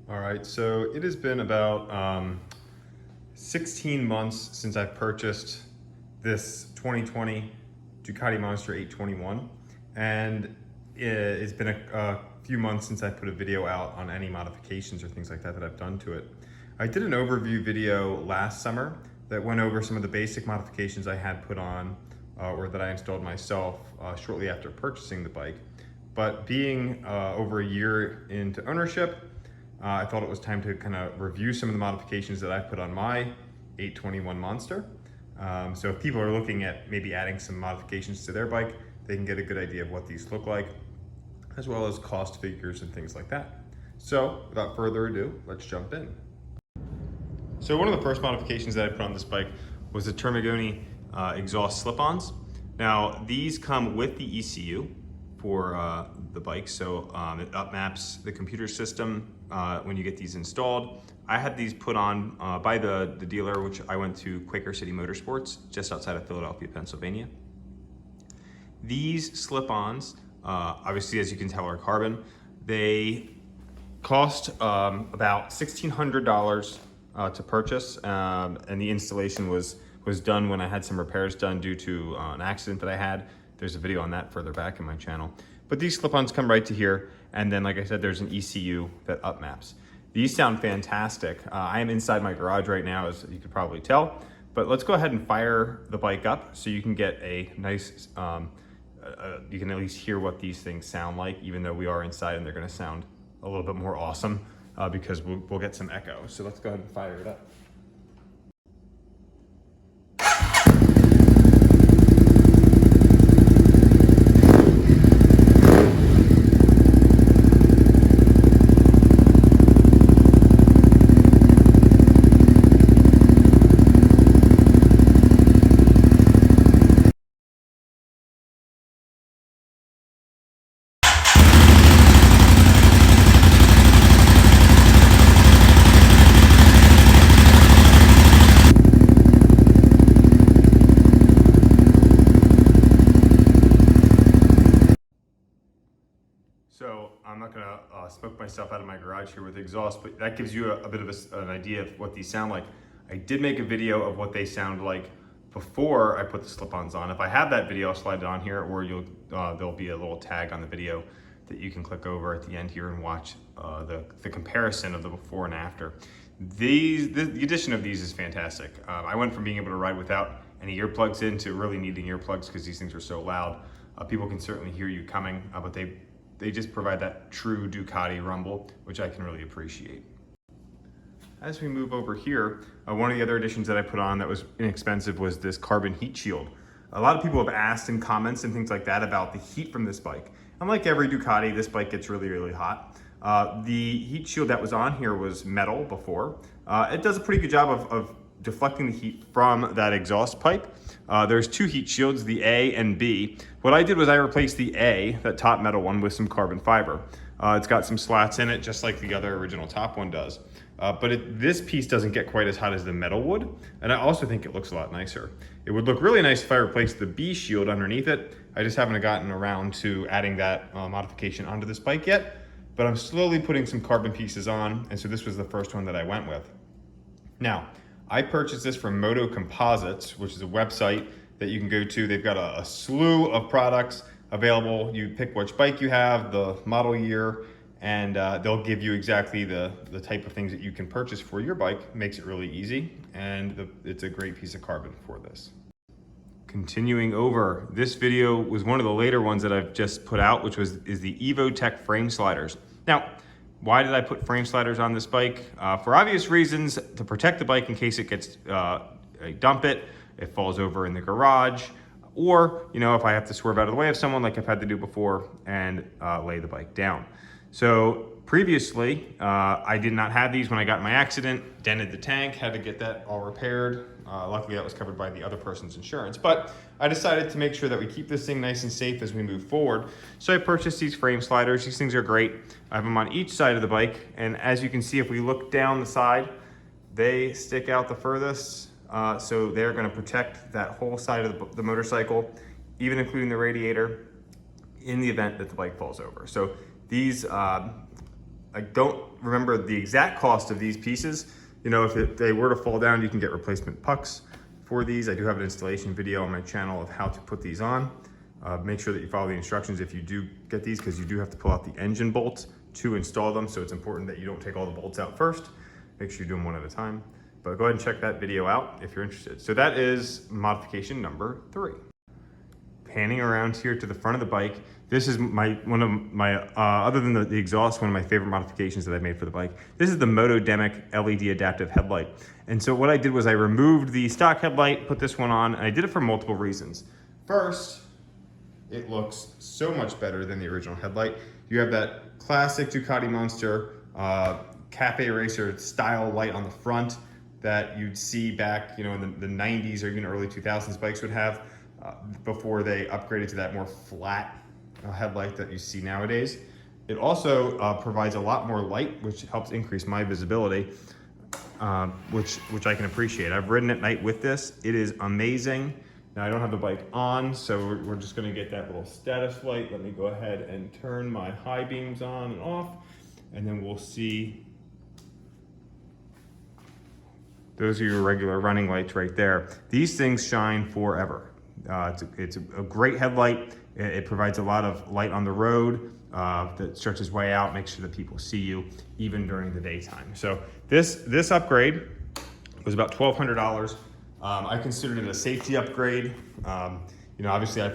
All right, so it has been about 16 months since I purchased this 2020 Ducati Monster 821, and it's been a few months since I put a video out on any modifications or things like that I've done to it. I did an overview video last summer that went over some of the basic modifications I had put on or that I installed myself shortly after purchasing the bike. But being over a year into ownership, I thought it was time to kind of review some of the modifications that I've put on my 821 Monster. So if people are looking at maybe adding some modifications to their bike, they can get a good idea of what these look like, as well as cost figures and things like that. So without further ado, let's jump in. So one of the first modifications that I put on this bike was the Termagoni exhaust slip-ons. Now these come with the ECU for the bike, so it upmaps the computer system when you get these installed. I had these put on by the dealer, which I went to Quaker City Motorsports, just outside of Philadelphia, Pennsylvania. These slip-ons, obviously as you can tell, are carbon. They cost about $1,600 to purchase, and the installation was done when I had some repairs done due to an accident that I had. There's a video on that further back in my channel. But these slip-ons come right to here, and then like I said, there's an ECU that upmaps. These sound fantastic. I am inside my garage right now, as you could probably tell, but let's go ahead and fire the bike up so you can get a nice, you can at least hear what these things sound like, even though we are inside and they're gonna sound a little bit more awesome because we'll get some echo. So let's go ahead and fire it up. So I'm not gonna smoke myself out of my garage here with exhaust, but that gives you a bit of an idea of what these sound like. I did make a video of what they sound like before I put the slip-ons on. If I have that video, I'll slide it on here, or there'll be a little tag on the video that you can click over at the end here and watch the comparison of the before and after. The addition of these is fantastic. I went from being able to ride without any earplugs in to really needing earplugs because these things are so loud. People can certainly hear you coming, but they just provide that true Ducati rumble, which I can really appreciate. As we move over here, one of the other additions that I put on that was inexpensive was this carbon heat shield. A lot of people have asked in comments and things like that about the heat from this bike. And like every Ducati, this bike gets really, really hot. The heat shield that was on here was metal before. It does a pretty good job of deflecting the heat from that exhaust pipe. There's two heat shields, the A and B. What I did was I replaced the A, that top metal one, with some carbon fiber. It's got some slats in it, just like the other original top one does. But this piece doesn't get quite as hot as the metal would, and I also think it looks a lot nicer. It would look really nice if I replaced the B shield underneath it. I just haven't gotten around to adding that modification onto this bike yet, but I'm slowly putting some carbon pieces on, and so this was the first one that I went with. Now, I purchased this from Moto Composites, which is a website that you can go to. They've got a slew of products available. You pick which bike you have, the model year, and they'll give you exactly the type of things that you can purchase for your bike. Makes it really easy, and it's a great piece of carbon for this. Continuing over, this video was one of the later ones that I've just put out, which is the EvoTech frame sliders. Now, why did I put frame sliders on this bike? For obvious reasons, to protect the bike in case it gets, I dump it, it falls over in the garage, or if I have to swerve out of the way of someone like I've had to do before and lay the bike down. So previously, I did not have these when I got in my accident, dented the tank, had to get that all repaired. Luckily that was covered by the other person's insurance, but I decided to make sure that we keep this thing nice and safe as we move forward. So I purchased these frame sliders. These things are great. I have them on each side of the bike, and as you can see, if we look down the side, they stick out the furthest. So they're gonna protect that whole side of the motorcycle, even including the radiator, in the event that the bike falls over. So these I don't remember the exact cost of these pieces. You know, if they were to fall down, you can get replacement pucks for these. I do have an installation video on my channel of how to put these on. Make sure that you follow the instructions if you do get these, because you do have to pull out the engine bolts to install them. So it's important that you don't take all the bolts out first. Make sure you do them one at a time. But go ahead and check that video out if you're interested. So that is modification number 3. Panning around here to the front of the bike. This is one of my, other than the exhaust, one of my favorite modifications that I made for the bike. This is the Motodemic LED adaptive headlight. And so what I did was I removed the stock headlight, put this one on, and I did it for multiple reasons. First, it looks so much better than the original headlight. You have that classic Ducati Monster cafe racer style light on the front that you'd see back, you know, in the 90s or even early 2000s bikes would have before they upgraded to that more flat headlight that you see nowadays. It also provides a lot more light, which helps increase my visibility, which I can appreciate. I've ridden at night with this. It is amazing. Now I don't have the bike on, so we're just gonna get that little status light. Let me go ahead and turn my high beams on and off, and then we'll see. Those are your regular running lights right there. These things shine forever. It's a great headlight. It provides a lot of light on the road that stretches way out, makes sure that people see you even during the daytime. So this upgrade was about $1,200. I considered it a safety upgrade. You know, obviously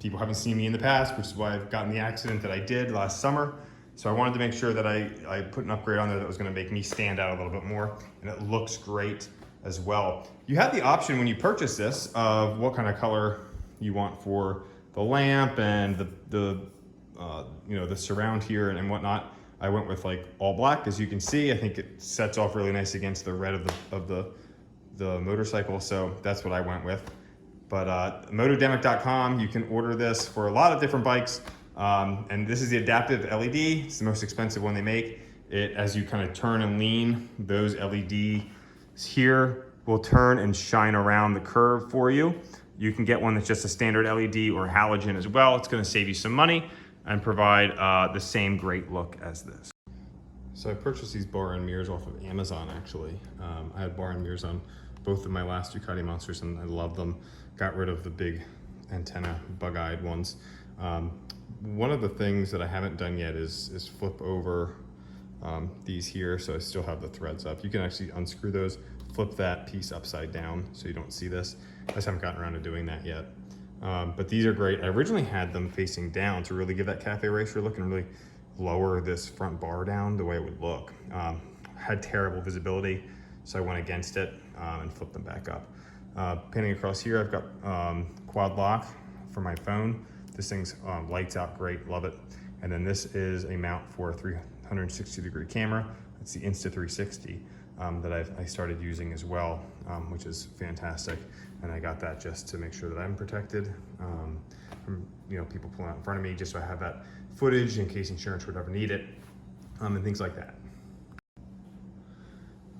people haven't seen me in the past, which is why I've gotten the accident that I did last summer. So I wanted to make sure that I put an upgrade on there that was gonna make me stand out a little bit more, and it looks great as well. You have the option when you purchase this of what kind of color you want for the lamp and the you know, the surround here and whatnot. I went with like all black, as you can see. I think it sets off really nice against the red of the motorcycle, so that's what I went with. But motodemic.com, you can order this for a lot of different bikes. And this is the adaptive LED. It's the most expensive one they make. As you kind of turn and lean, those LEDs here will turn and shine around the curve for you. You can get one that's just a standard LED or halogen as well. It's gonna save you some money and provide the same great look as this. So I purchased these bar and mirrors off of Amazon, actually. I had bar and mirrors on both of my last Ducati Monsters and I love them. Got rid of the big antenna, bug-eyed ones. One of the things that I haven't done yet is flip over these here, so I still have the threads up. You can actually unscrew those, flip that piece upside down so you don't see this. I just haven't gotten around to doing that yet. But these are great. I originally had them facing down to really give that cafe racer look and really lower this front bar down the way it would look. Had terrible visibility, so I went against it and flipped them back up. Panning across here, I've got quad lock for my phone. This thing's lights out great, love it. And then this is a mount for a 360-degree camera. It's the Insta360 that I started using as well, which is fantastic. And I got that just to make sure that I'm protected from, you know, people pulling out in front of me, just so I have that footage in case insurance would ever need it, and things like that.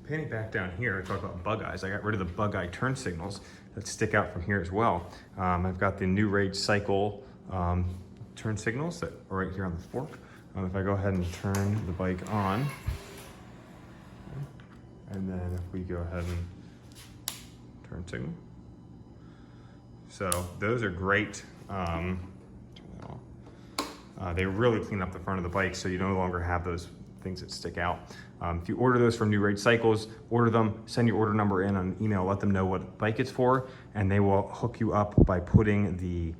Panning back down here, I talk about bug eyes. I got rid of the bug eye turn signals that stick out from here as well. I've got the New Rage Cycle turn signals that are right here on the fork. If I go ahead and turn the bike on, and then if we go ahead and turn signal. So those are great. Turn that off. They really clean up the front of the bike so you no longer have those things that stick out. If you order those from New Rage Cycles, order them, send your order number in on email, let them know what bike it's for, and they will hook you up by putting the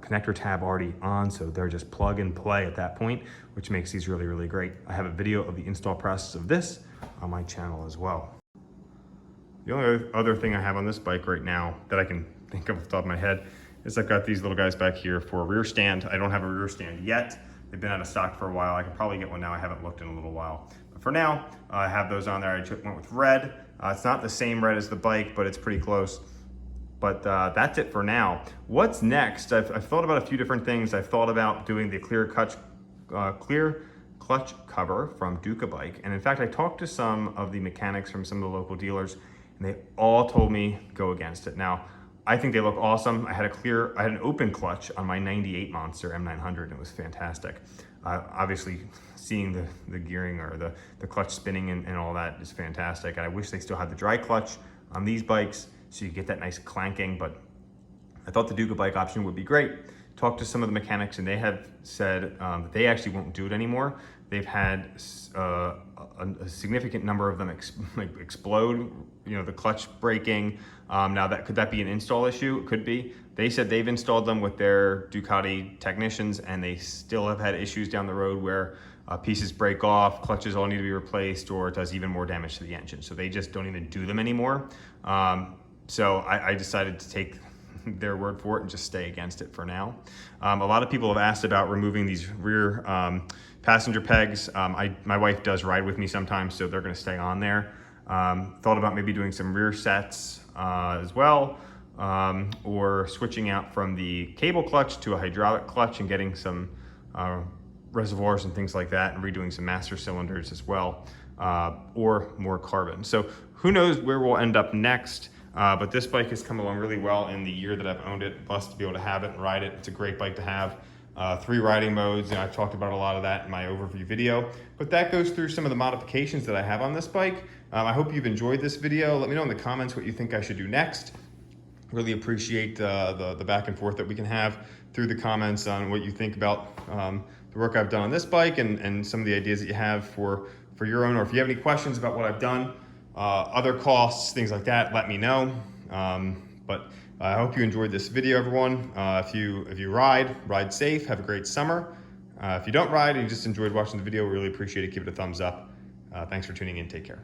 connector tab already on, so they're just plug and play at that point, which makes these really, really great. I have a video of the install process of this on my channel as well. The only other thing I have on this bike right now that I can think of off the top of my head is I've got these little guys back here for a rear stand. I don't have a rear stand yet. They've been out of stock for a while. I can probably get one now. I haven't looked in a little while. But for now, I have those on there. I went with red. It's not the same red as the bike, but it's pretty close. But that's it for now. What's next? I've thought about a few different things. I've thought about doing the clear clutch cover from Ducati. And in fact, I talked to some of the mechanics from some of the local dealers, and they all told me go against it. Now, I think they look awesome. I had an open clutch on my 98 Monster M900, and it was fantastic. Obviously, seeing the gearing or the clutch spinning and all that is fantastic. And I wish they still had the dry clutch on these bikes so you get that nice clanking, but I thought the Duca bike option would be great. Talked to some of the mechanics and they have said that they actually won't do it anymore. They've had a significant number of them explode, the clutch breaking. Now could that be an install issue? It could be. They said they've installed them with their Ducati technicians and they still have had issues down the road where pieces break off, clutches all need to be replaced, or it does even more damage to the engine. So they just don't even do them anymore. So I decided to take their word for it and just stay against it for now. A lot of people have asked about removing these rear passenger pegs. My wife does ride with me sometimes, so they're gonna stay on there. Thought about maybe doing some rear sets as well, or switching out from the cable clutch to a hydraulic clutch and getting some reservoirs and things like that, and redoing some master cylinders as well, or more carbon. So who knows where we'll end up next. But this bike has come along really well in the year that I've owned it. Blessed to be able to have it and ride it. It's a great bike to have. 3 riding modes, and I've talked about a lot of that in my overview video. But that goes through some of the modifications that I have on this bike. I hope you've enjoyed this video. Let me know in the comments what you think I should do next. Really appreciate the back and forth that we can have through the comments on what you think about the work I've done on this bike and some of the ideas that you have for your own, or if you have any questions about what I've done. Other costs, things like that, let me know. But I hope you enjoyed this video, everyone. If you ride safe, have a great summer. If you don't ride and you just enjoyed watching the video, we really appreciate it. Give it a thumbs up. Thanks for tuning in. Take care.